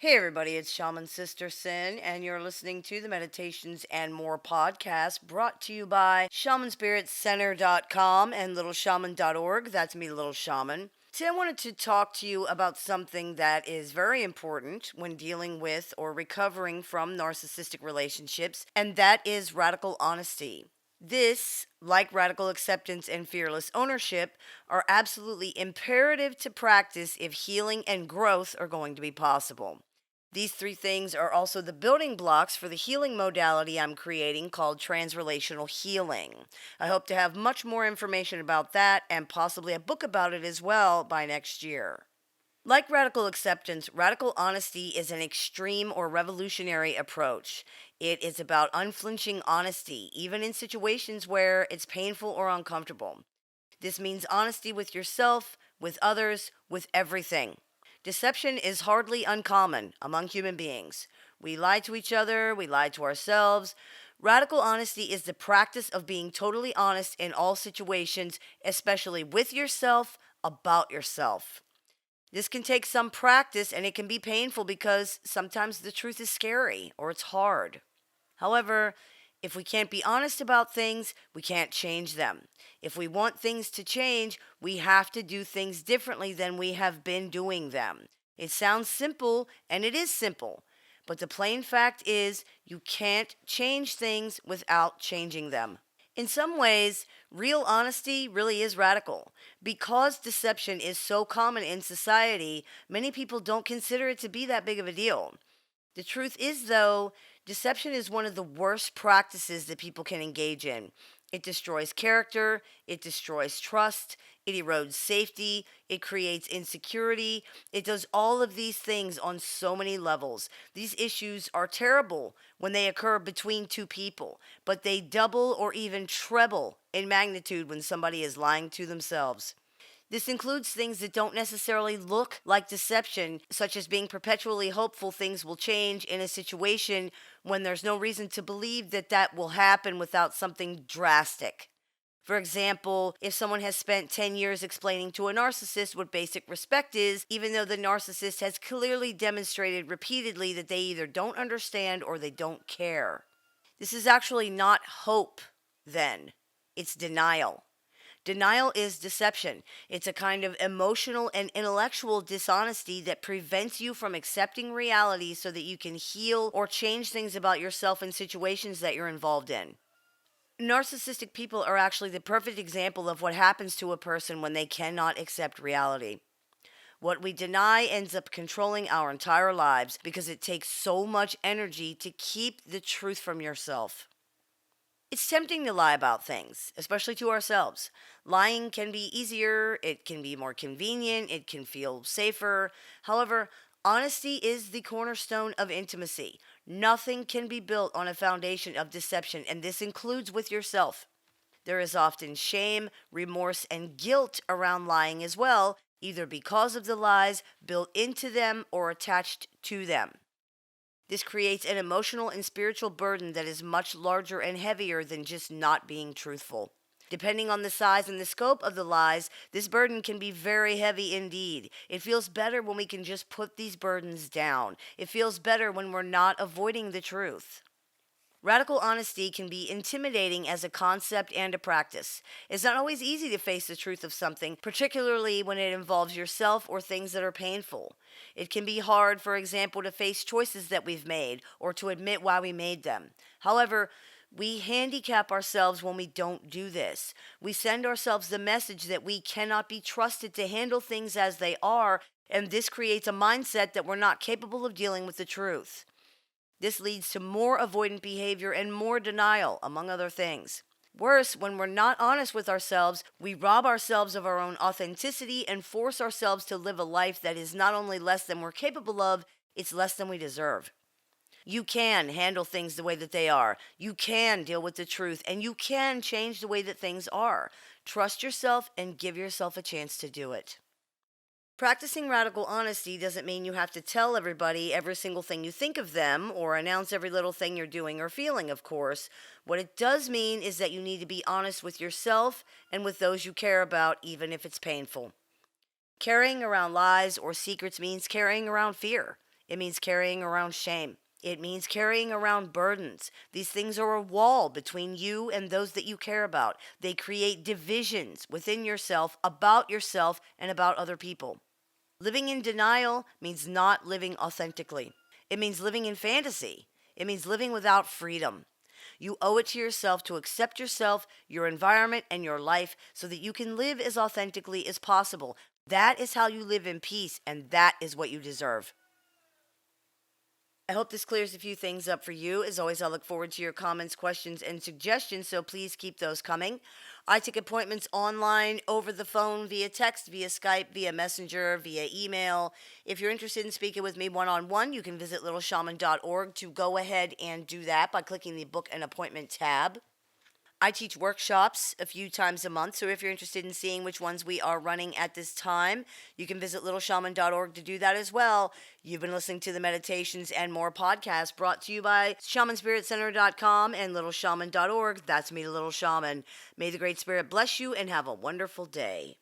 Hey everybody, it's Shaman Sister Sin, and you're listening to the Meditations and More podcast brought to you by shamanspiritcenter.com and littleshaman.org. That's me, Little Shaman. Today I wanted to talk to you about something that is very important when dealing with or recovering from narcissistic relationships, and that is radical honesty. This, like radical acceptance and fearless ownership, are absolutely imperative to practice if healing and growth are going to be possible. These three things are also the building blocks for the healing modality I'm creating called transrelational healing. I hope to have much more information about that and possibly a book about it as well by next year. Like radical acceptance, radical honesty is an extreme or revolutionary approach. It is about unflinching honesty, even in situations where it's painful or uncomfortable. This means honesty with yourself, with others, with everything. Deception is hardly uncommon among human beings. We lie to each other, we lie to ourselves. Radical honesty is the practice of being totally honest in all situations, especially with yourself, about yourself. This can take some practice and it can be painful because sometimes the truth is scary or it's hard. However, if we can't be honest about things, we can't change them. If we want things to change, we have to do things differently than we have been doing them. It sounds simple, and it is simple. But the plain fact is, you can't change things without changing them. In some ways, real honesty really is radical. Because deception is so common in society, many people don't consider it to be that big of a deal. The truth is, though, deception is one of the worst practices that people can engage in. It destroys character, it destroys trust, it erodes safety, it creates insecurity. It does all of these things on so many levels. These issues are terrible when they occur between two people, but they double or even treble in magnitude when somebody is lying to themselves. This includes things that don't necessarily look like deception, such as being perpetually hopeful things will change in a situation when there's no reason to believe that that will happen without something drastic. For example, if someone has spent 10 years explaining to a narcissist what basic respect is, even though the narcissist has clearly demonstrated repeatedly that they either don't understand or they don't care. This is actually not hope, then. It's denial. Denial is deception. It's a kind of emotional and intellectual dishonesty that prevents you from accepting reality so that you can heal or change things about yourself in situations that you're involved in. Narcissistic people are actually the perfect example of what happens to a person when they cannot accept reality. What we deny ends up controlling our entire lives because it takes so much energy to keep the truth from yourself. It's tempting to lie about things, especially to ourselves. Lying can be easier, it can be more convenient, it can feel safer. However, honesty is the cornerstone of intimacy. Nothing can be built on a foundation of deception, and this includes with yourself. There is often shame, remorse, and guilt around lying as well, either because of the lies built into them or attached to them. This creates an emotional and spiritual burden that is much larger and heavier than just not being truthful. Depending on the size and the scope of the lies, this burden can be very heavy indeed. It feels better when we can just put these burdens down. It feels better when we're not avoiding the truth. Radical honesty can be intimidating as a concept and a practice. It's not always easy to face the truth of something, particularly when it involves yourself or things that are painful. It can be hard, for example, to face choices that we've made or to admit why we made them. However, we handicap ourselves when we don't do this. We send ourselves the message that we cannot be trusted to handle things as they are, and this creates a mindset that we're not capable of dealing with the truth. This leads to more avoidant behavior and more denial, among other things. Worse, when we're not honest with ourselves, we rob ourselves of our own authenticity and force ourselves to live a life that is not only less than we're capable of, it's less than we deserve. You can handle things the way that they are. You can deal with the truth, and you can change the way that things are. Trust yourself and give yourself a chance to do it. Practicing radical honesty doesn't mean you have to tell everybody every single thing you think of them or announce every little thing you're doing or feeling, of course. What it does mean is that you need to be honest with yourself and with those you care about, even if it's painful. Carrying around lies or secrets means carrying around fear. It means carrying around shame. It means carrying around burdens. These things are a wall between you and those that you care about. They create divisions within yourself, and about other people. Living in denial means not living authentically. It means living in fantasy. It means living without freedom. You owe it to yourself to accept yourself, your environment, and your life so that you can live as authentically as possible. That is how you live in peace, and that is what you deserve. I hope this clears a few things up for you. As always, I look forward to your comments, questions, and suggestions, so please keep those coming. I take appointments online, over the phone, via text, via Skype, via Messenger, via email. If you're interested in speaking with me one-on-one, you can visit littleshaman.org to go ahead and do that by clicking the Book an Appointment tab. I teach workshops a few times a month, so if you're interested in seeing which ones we are running at this time, you can visit littleshaman.org to do that as well. You've been listening to the Meditations and More podcast brought to you by shamanspiritcenter.com and littleshaman.org. That's me, the Little Shaman. May the Great Spirit bless you and have a wonderful day.